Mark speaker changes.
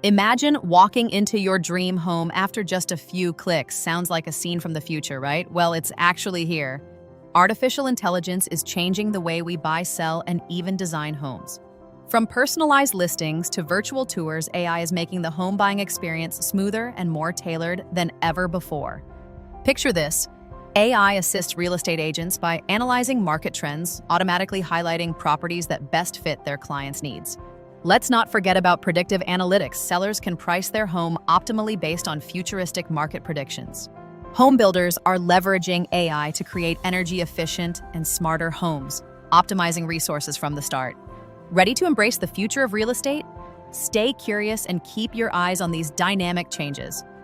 Speaker 1: Imagine walking into your dream home after just a few clicks. Sounds like a scene from the future, right? Well, it's actually here. Artificial intelligence is changing the way we buy, sell, and even design homes. From personalized listings to virtual tours, AI is making the home buying experience smoother and more tailored than ever before. Picture this. AI assists real estate agents by analyzing market trends, automatically highlighting properties that best fit their clients' needs. Let's not forget about predictive analytics. Sellers can price their home optimally based on futuristic market predictions. Home builders are leveraging AI to create energy-efficient and smarter homes, optimizing resources from the start. Ready to embrace the future of real estate? Stay curious and keep your eyes on these dynamic changes.